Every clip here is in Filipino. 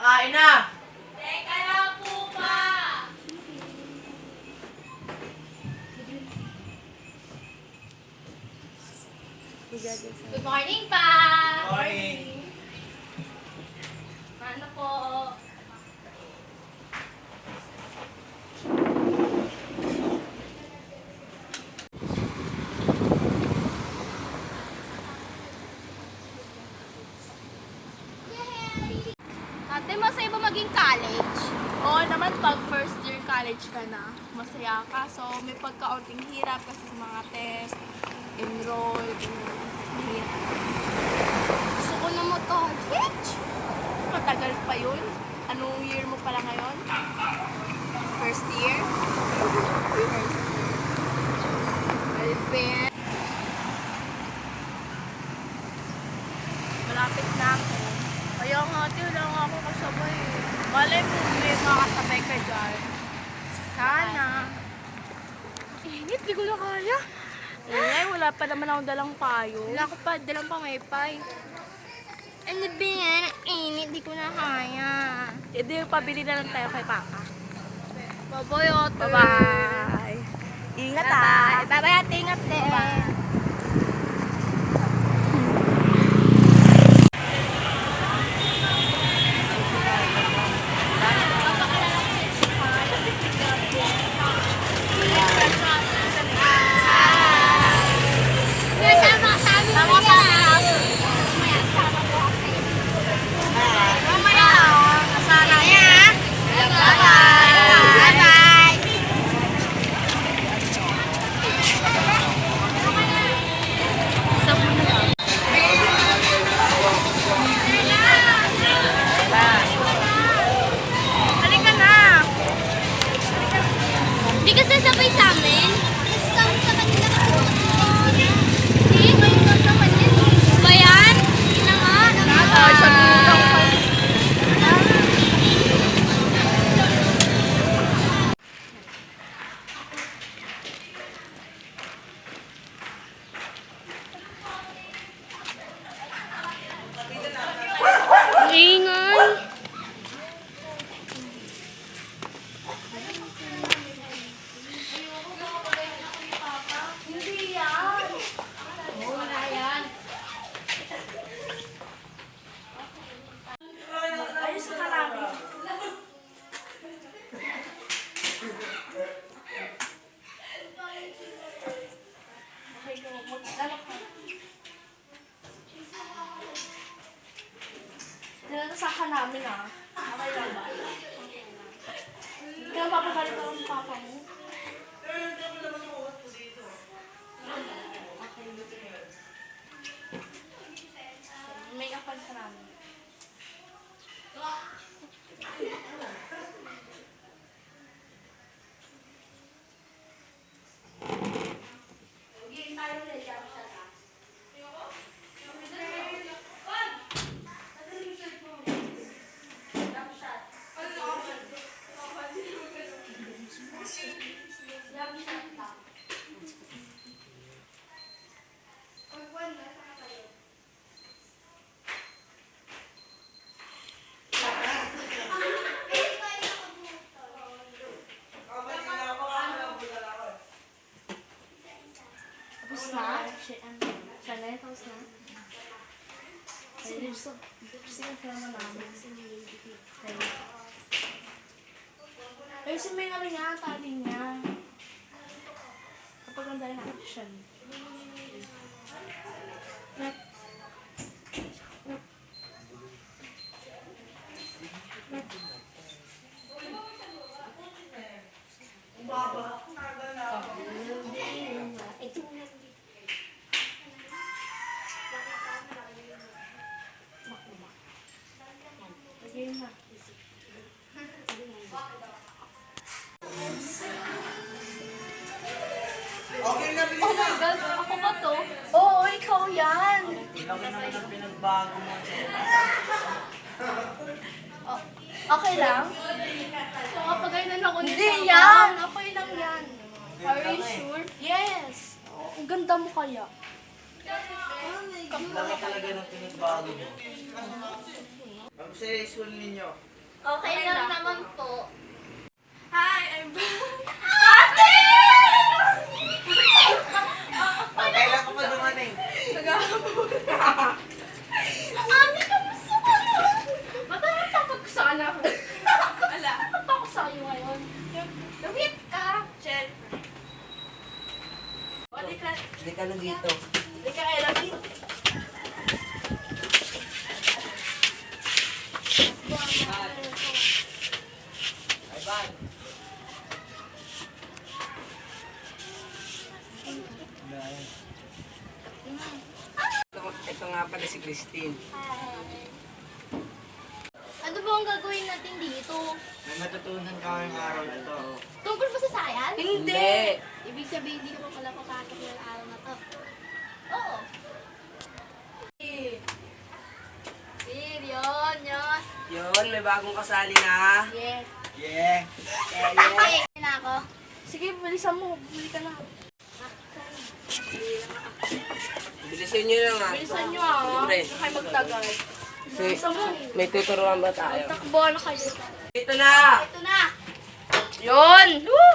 Kakain na! Teka lang po pa! Good morning pa! Morning! Ano po? Ate, masaya ba maging college? Oo naman, pag first year college ka na, masaya ka. So, may pagkaunting hirap kasi sa mga test, enroll, hirap. Gusto ko na mag-college. Matagal pa yun. Anong year mo pala ngayon? First year? Alvin. Malapit na ako. Kaya nga, ate, wala nga ako kasabay. Malay mo, may makasabay ka dyan. Sana. Init, di ko na kaya. Eh, wala pa naman akong dalang payo. Wala ko pa, dalang pamaypay. Ano ba yan? Ang init, di ko na kaya. E di, pabili na lang tayo kay Papa. Baboy, oto. Bye-bye! Ingat ah! Bye-bye, ate. Ingat din. Halika na. Hindi ka sasabay sa amin? Sasabay sa kanila kasi hindi, may naman din. Ba yan? Hindi na nga. Ay, sabi mo daw kayo. Ingay. Ayos ka namin. Okay, go. Magdala ka. Dinanasakan namin ah. Okay lang ba? Hindi ka mapapagalit ako ng papa mo. May kapal ka namin. Tapos na? Siya na, tapos na? Ay, gusto ko naman namin. Ay, si may ano niya, tali niya. Kapag ang dahil action. Baba. Ito Okay na, bilis Oh na. my God, ako ba to? Oo, ikaw yan. Laki naman ang pinagbago mo. Oh, okay lang? So, kapag ganyan ako Hindi yan. Okay lang yan. Are you sure? Yes. Ang ganda mo kaya. Laki talaga ng pinagbago mo. Ano sa school ninyo? Okay lang naman po. Hi, I'm Ate! Kailan ka pa dumating? Ate, kamusta ka? Ba't naman takot ko sa anak? Ala. Takot sa iyo ngayon. Lumit ka. Chel. Hindi ka, Hindi ka na dito. hindi ka Elodie. Ay, bye. Ito nga pala si Christine. Ano ba ang gagawin natin dito? May matutunan ka ngayong araw na to. Tungkol ba sa science? Hindi. Ibig sabihin, hindi ko pala papasok ng araw na to. Oo. Yun. Yun, may bagong kasali na. Yes. Yeah. Okay, na ako. Sige, bilisan mo. Bili ka na. Bilisin nyo lang ah. Bilisan nyo ah. Siyempre. Huwag kayo magtagal. Bilisan mo. May tuturuan ba tayo? Takbo na kayo. Dito na! Ito na. Yun! Woo!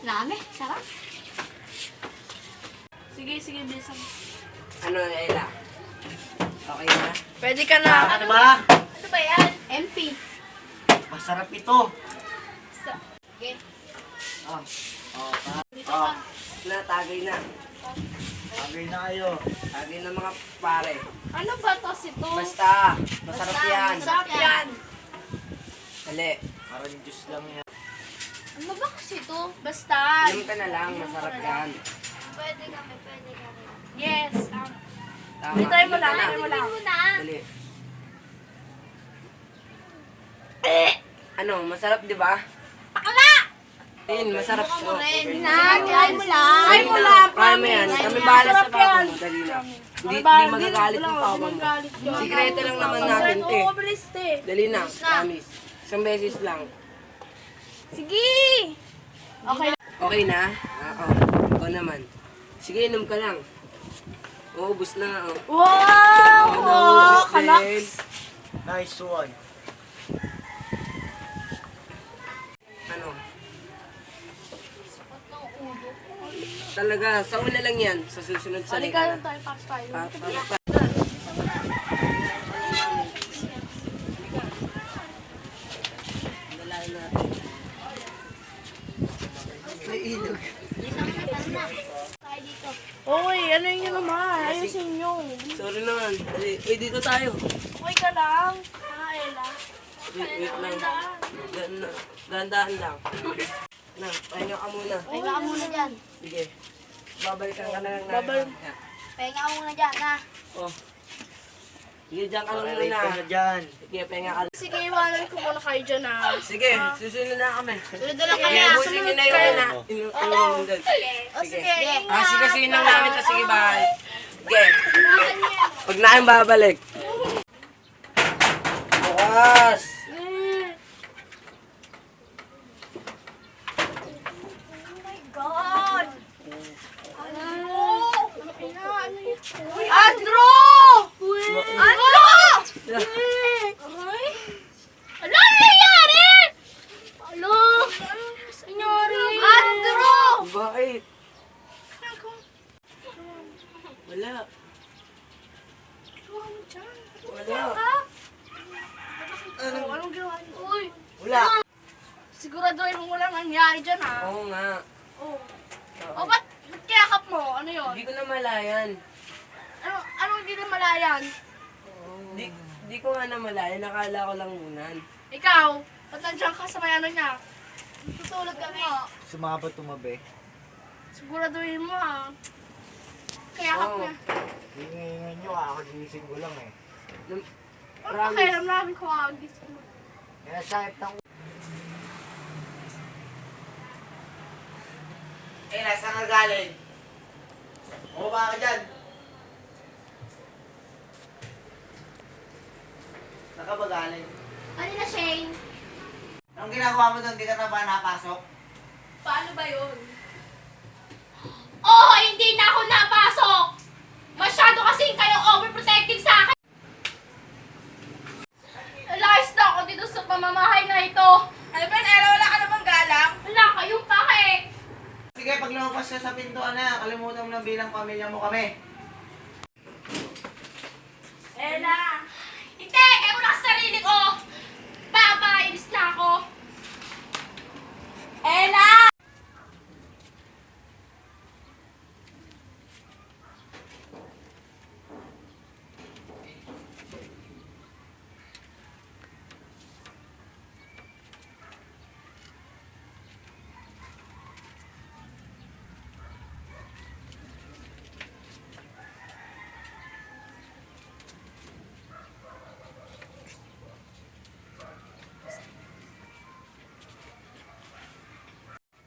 Lami, sarap. Sige, bilisan mo. Ano, Ella? Okay na? Pwede ka na. Ano ba? Ano ba yan? MP. Masarap ito. Okay. Oh. Oh, Dito oh. ka. Na, tagay na. Tagay na kayo. Tagay na mga pare. Ano ba tos ito? Basta, masarap Basta, yan. masarap. Sarap yan. Dali. Parang juice lang yan. Ano ba kasi ito? Basta. Inom ka na lang, masarap yan. Pwede kami. Yes. Tama. Try mo Inom lang, ka na. try mo lang. Hindi mo na. Dali. Ano, masarap di ba? Pakala! Tin, masarap Mukha mo to. rin. Na, try mo lang. Try mo lang. Try mo yan. Try mo Kami yan. bahala sa Masarap papa yan. mo. Dali na. Hindi Hindi magagalit yung papa mo. Sikreto lang naman natin, te. Oo, bilis, te. Dali na, promise. Isang beses lang. Sige! Okay na. Okay na? Oo. Ikaw naman. Sige, inom ka lang. Oo, ubus na nga. Oh. Wow! Ano, Oh, ubus kalak. din. Nice one. Ano? Talaga, sa una lang yan. Sa susunod sa Halika lang tayo, pass tayo. May ilog. Tayo dito. Oy, ano yun naman? Ayusin nyo. Sorry naman. Dali. Uy, dito tayo. Okay ka lang. Ah, Ella. Wait lang. Dahan-dahan lang. Na, pahinga ka muna. Pahinga ka muna dyan. Sige. Babalikan ka na lang na. Babalik. Pahinga ka muna dyan, ha? Oh. Sige, dyan ka lang muna. Sige, pahinga ka. Sige, iwanan ko muna kayo dyan ah. Sige, susunod na kami. Sunod na lang Sige, kami, ha? busin nyo na yung una. Inumin doon. O sige. Sige, sige lang namin to. Sige, bye. Sige. Huwag na kayong babalik. Bukas. God! Andro! Ano? Ano nangyayari? Ano? Senyori! Andro! Bakit? Wala. Wala. Anong ginawa niyo? Uy! Wala. Siguraduhin mo walang nangyari dyan ah. Oo nga. Oh. O ba't kiyakap mo? Ano yun? Hindi ko na malayan. Anong hindi na malayan? Di ko nga namalayan. Nakala ko lang unan. Ikaw, ba't nandiyan ka sa may ano niya? Tutulog kami. Sumabot tumabi. Siguraduhin mo ah. Kiyakap Oo. niya. Hingin nyo, ako ginising ko lang eh. Okay, alam namin ko ah. Kaya sakit ng Ella, saan ka galing? Bumaba ka dyan. Saan ka ba galing? Ano na, Shane? Anong ginagawa mo doon? Di ka na ba napasok? Paano ba yun? Oo, hindi na ako napasok! Masyado kasing kayo overprotective sa akin! Alayos na ako dito sa pamamahay na ito! Ano ba, Ella? Wala ka namang galang? Wala kayong pake! Sige, pag lumabas ka sa pintuan na, kalimutan mo na bilang pamilya mo kami. Ella! Hindi! Kaya mo na sa sarili ko! Papainis na ako! Ella!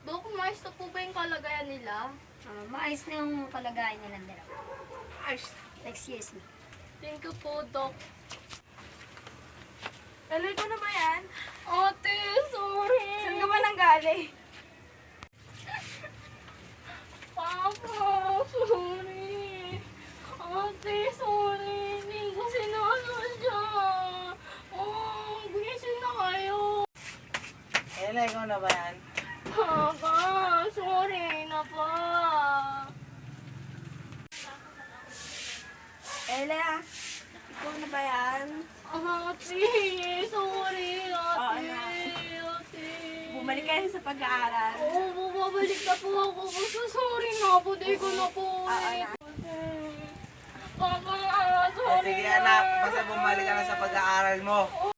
Dok, mais na po ba yung kalagayan nila? Maayos na yung kalagayan niya ng dalawa. Ayos. Like, seriously. Thank you po, Dok. Ella, ikaw na ba yan? Ate, sorry! Saan ka ba nang galing? Papa, sorry! Ate, sorry! Hindi ko sinasadya! Oh, gumising na kayo! Ella, ikaw na ba yan? Papa, sorry na pa! Ella, ikaw na ba yan? Ate, sorry, ate! Ate! Bumalik ka sa pag-aaral. Oo, bumabalik na po ako. Basta sorry na po, di ko na po ulit. Papa, sorry Sige na. anak, basta bumalik ka na sa pag-aaral mo. Oo,